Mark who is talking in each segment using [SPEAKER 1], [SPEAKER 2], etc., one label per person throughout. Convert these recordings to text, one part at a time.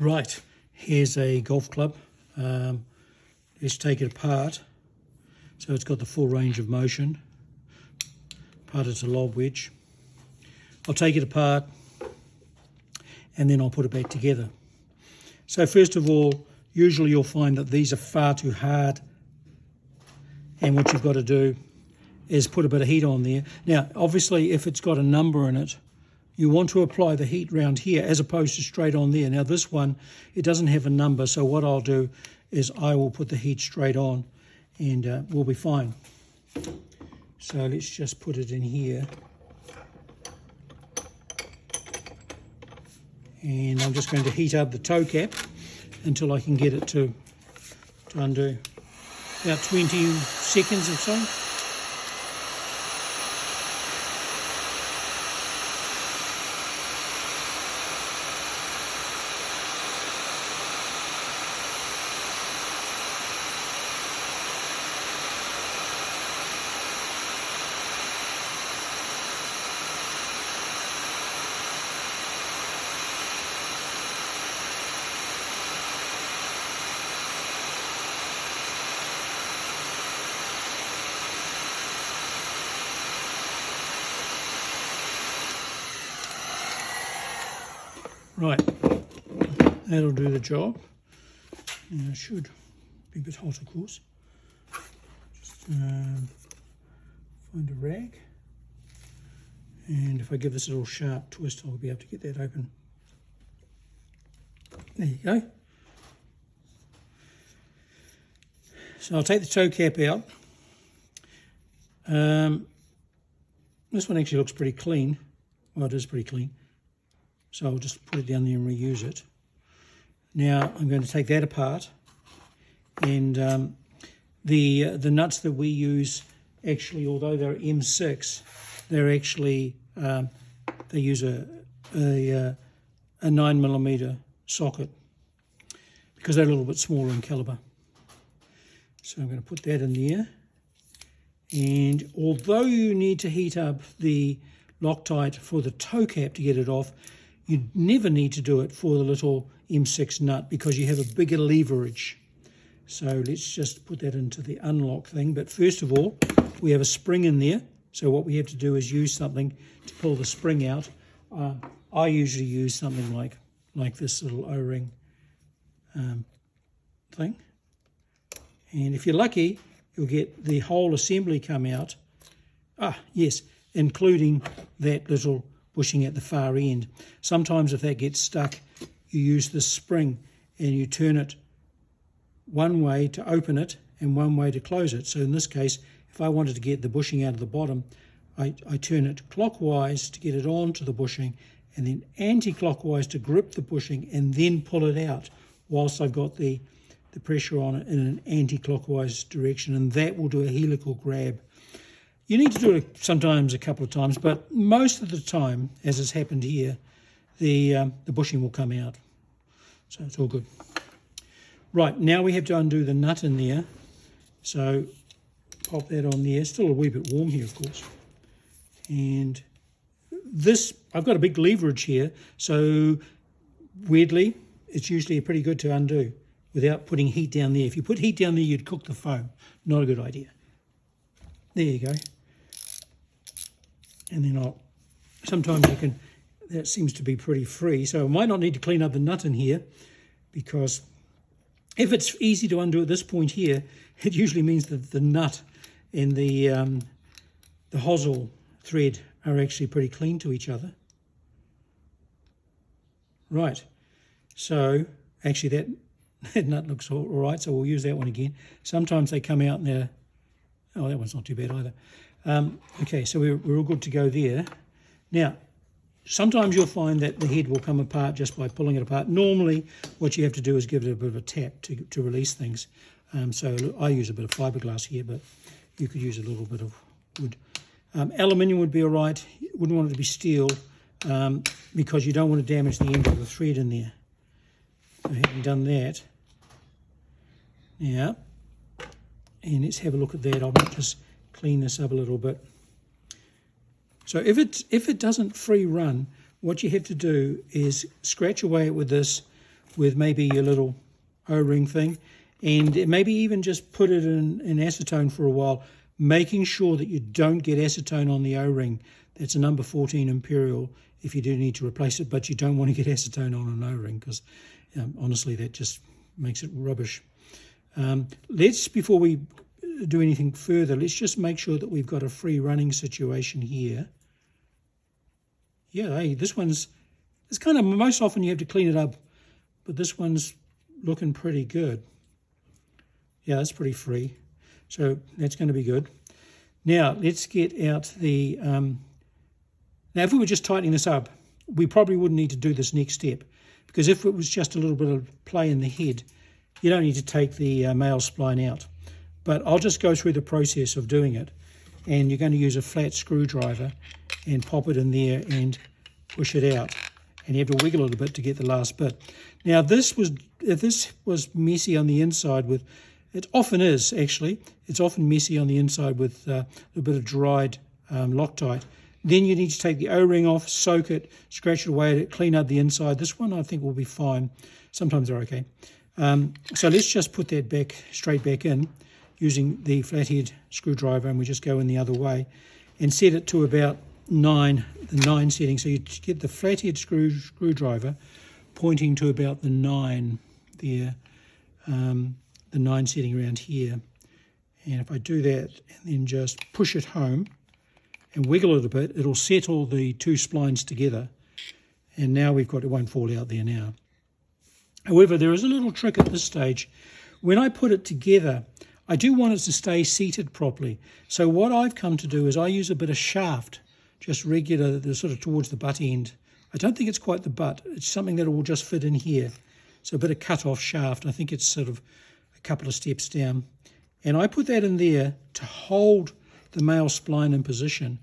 [SPEAKER 1] Right, here's a golf club. Let's take it apart. So it's got the full range of motion. Part it's a lob wedge. I'll take it apart and then I'll put it back together. So first of all, usually you'll find that these are far too hard, and what you've got to do is put a bit of heat on there. Now obviously if it's got a number in it, you want to apply the heat round here as opposed to straight on there. Now this one, it doesn't have a number, so what I'll do is I will put the heat straight on and we'll be fine. So let's just put it in here. And I'm just going to heat up the toe cap until I can get it to undo. About 20 seconds or so. Right, that'll do the job. And it should be a bit hot, of course. Just find a rag, and if I give this a little sharp twist, I'll be able to get that open. There you go. So I'll take the toe cap out. This one actually looks pretty clean. Well, it is pretty clean. So I'll just put it down there and reuse it. Now I'm going to take that apart, and the nuts that we use actually, although they're M6, they're actually they use a 9mm socket because they're a little bit smaller in calibre. So I'm going to put that in there, and although you need to heat up the Loctite for the toe cap to get it off, you never need to do it for the little M6 nut because you have a bigger leverage. So let's just put that into the unlock thing. But first of all, we have a spring in there. So what we have to do is use something to pull the spring out. I usually use something like this little O-ring thing. And if you're lucky, you'll get the whole assembly come out. Yes, including that little bushing at the far end. Sometimes if that gets stuck, you use this spring and you turn it one way to open it and one way to close it. So in this case, if I wanted to get the bushing out of the bottom, I turn it clockwise to get it onto the bushing, and then anti-clockwise to grip the bushing and then pull it out whilst I've got the pressure on it in an anti-clockwise direction, and that will do a helical grab. You need to do it sometimes a couple of times, but most of the time, as has happened here, the bushing will come out. So it's all good. Right, now we have to undo the nut in there. So pop that on there. Still a wee bit warm here, of course. And this, I've got a big leverage here, so weirdly, it's usually pretty good to undo without putting heat down there. If you put heat down there, you'd cook the foam. Not a good idea. There you go. And then sometimes you can, that seems to be pretty free. So I might not need to clean up the nut in here, because if it's easy to undo at this point here, it usually means that the nut and the hosel thread are actually pretty clean to each other. Right. So actually that nut looks all right, so we'll use that one again. Sometimes they come out and they're, oh, that one's not too bad either. Okay, so we're all good to go there. Now, sometimes you'll find that the head will come apart just by pulling it apart. Normally, what you have to do is give it a bit of a tap to release things. So I use a bit of fiberglass here, but you could use a little bit of wood. Aluminium would be all right. You wouldn't want it to be steel because you don't want to damage the end of the thread in there. So having done that, now, and let's have a look at that. I might just clean this up a little bit. So if it doesn't free run, what you have to do is scratch away with this with maybe your little O-ring thing, and maybe even just put it in acetone for a while, making sure that you don't get acetone on the O-ring. That's a number 14 Imperial if you do need to replace it, but you don't want to get acetone on an O-ring because honestly that just makes it rubbish. Before we do anything further, let's just make sure that we've got a free running situation here. Yeah, hey, this one's, it's kind of, most often you have to clean it up, but this one's looking pretty good. Yeah, that's pretty free. So that's going to be good. Now, let's get out the, now if we were just tightening this up, we probably wouldn't need to do this next step, because if it was just a little bit of play in the head, you don't need to take the male spline out. But I'll just go through the process of doing it, and you're going to use a flat screwdriver and pop it in there and push it out, and you have to wiggle a little bit to get the last bit. Now if this was messy on the inside with, it often is actually, it's often messy on the inside with a bit of dried Loctite, then you need to take the O-ring off, soak it, scratch it away at it, clean up the inside. This one I think will be fine. Sometimes they're okay. So let's just put that straight back in using the flathead screwdriver, and we just go in the other way and set it to about 9, the 9 setting. So you get the flathead screwdriver pointing to about the 9 there, the 9 setting around here. And if I do that and then just push it home and wiggle it a bit, it'll settle the 2 splines together. And now we've got, it won't fall out there now. However, there is a little trick at this stage. When I put it together, I do want it to stay seated properly. So what I've come to do is I use a bit of shaft, just regular, sort of towards the butt end. I don't think it's quite the butt. It's something that will just fit in here. So a bit of cut-off shaft. I think it's sort of a couple of steps down. And I put that in there to hold the male spline in position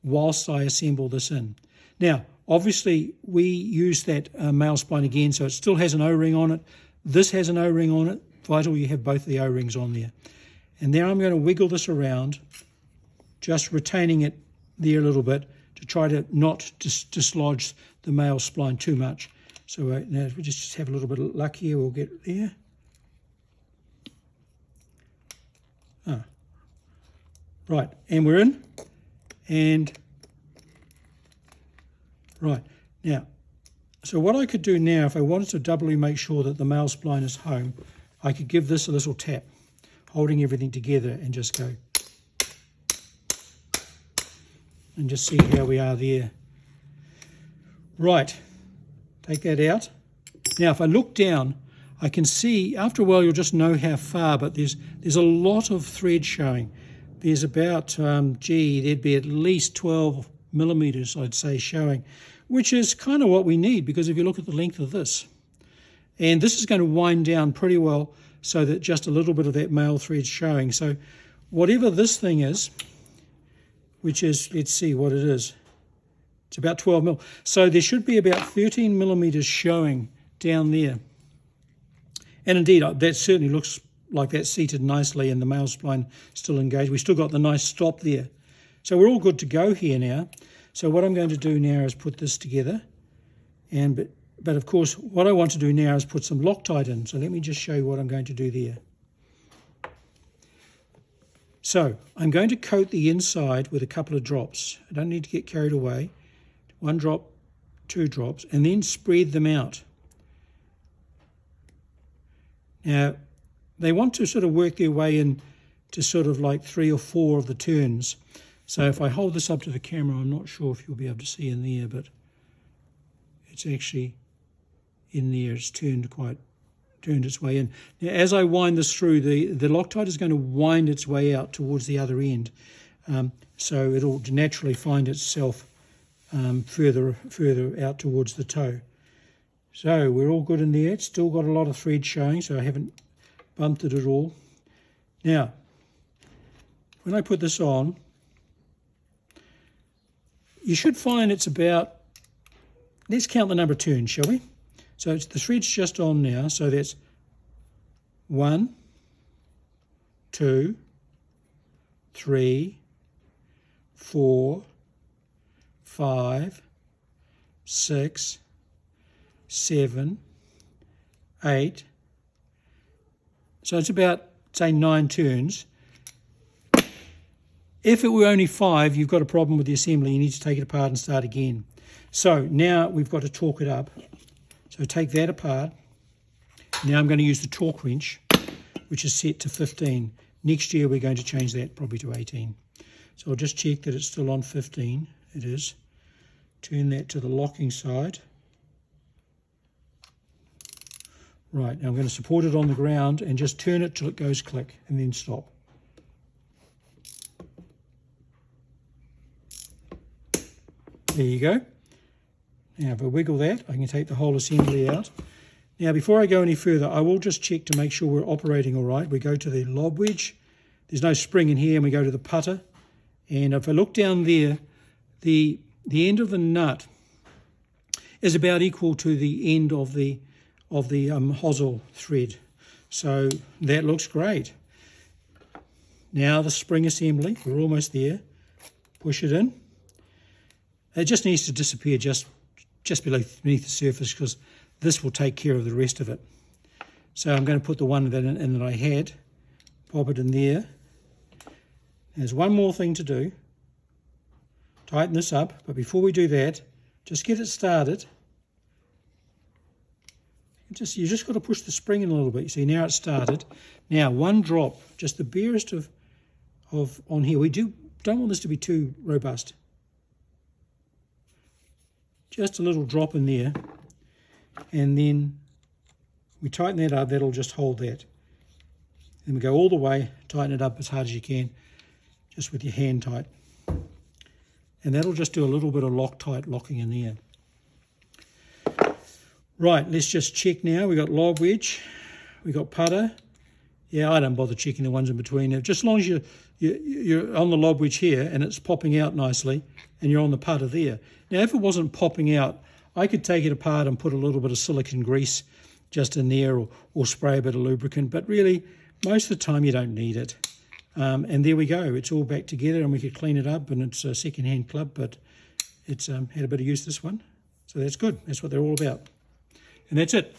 [SPEAKER 1] whilst I assemble this in. Now, obviously, we use that male spline again, so it still has an O-ring on it. This has an O-ring on it. Vital you have both the O-rings on there. And now I'm going to wiggle this around, just retaining it there a little bit to try to not dislodge the male spline too much. So now if we just have a little bit of luck here, we'll get there. Right, and we're in. And right, now, so what I could do now, if I wanted to doubly make sure that the male spline is home, I could give this a little tap, holding everything together, and just go. And just see how we are there. Right, take that out. Now, if I look down, I can see, after a while you'll just know how far, but there's a lot of thread showing. There's about, there'd be at least 12 millimeters, I'd say, showing, which is kind of what we need, because if you look at the length of this, and this is going to wind down pretty well so that just a little bit of that male thread's showing. So whatever this thing is, which is, let's see what it is, it's about 12 mil. So there should be about 13 millimeters showing down there. And indeed, that certainly looks like that's seated nicely and the male spline still engaged. We've still got the nice stop there. So we're all good to go here now. So what I'm going to do now is put this together. But of course, what I want to do now is put some Loctite in. So let me just show you what I'm going to do there. So I'm going to coat the inside with a couple of drops. I don't need to get carried away. 1 drop, 2 drops, and then spread them out. Now, they want to sort of work their way in to sort of like 3 or 4 of the turns. So if I hold this up to the camera, I'm not sure if you'll be able to see in there, but it's actually in there. It's turned its way in. Now, as I wind this through, the Loctite is going to wind its way out towards the other end. So it'll naturally find itself further out towards the toe. So we're all good in there. It's still got a lot of thread showing, so I haven't bumped it at all. Now, when I put this on, you should find it's about, let's count the number of turns, shall we? So the thread's just on now, so that's 1, 2, 3, 4, 5, 6, 7, 8. So it's about, say, 9 turns. If it were only 5, you've got a problem with the assembly. You need to take it apart and start again. So now we've got to torque it up. So take that apart. Now I'm going to use the torque wrench, which is set to 15. Next year we're going to change that probably to 18. So I'll just check that it's still on 15. It is. Turn that to the locking side. Right, now I'm going to support it on the ground and just turn it till it goes click and then stop. There you go. Now if I wiggle that, I can take the whole assembly out. Now before I go any further, I will just check to make sure we're operating all right. We go to the lob wedge. There's no spring in here, and we go to the putter. And if I look down there, the end of the nut is about equal to the end of the hosel thread. So that looks great. Now the spring assembly, we're almost there. Push it in. It just needs to disappear just beneath the surface, because this will take care of the rest of it. So I'm going to put the one that I had, pop it in there. There's one more thing to do. Tighten this up, but before we do that, just get it started. You just got to push the spring in a little bit. You see, now it's started. Now one drop, just the barest of on here. We don't want this to be too robust. Just a little drop in there, and then we tighten that up. That'll just hold that. Then we go all the way, tighten it up as hard as you can, just with your hand tight. And that'll just do a little bit of locking in there. Right, let's just check now. We got lob wedge, we got putter. Yeah, I don't bother checking the ones in between. Just as long as you're on the lob wedge here and it's popping out nicely, and you're on the putter there. Now, if it wasn't popping out, I could take it apart and put a little bit of silicone grease just in there, or spray a bit of lubricant. But really, most of the time you don't need it. And there we go. It's all back together, and we could clean it up. And it's a second-hand club, but it's had a bit of use, this one. So that's good. That's what they're all about. And that's it.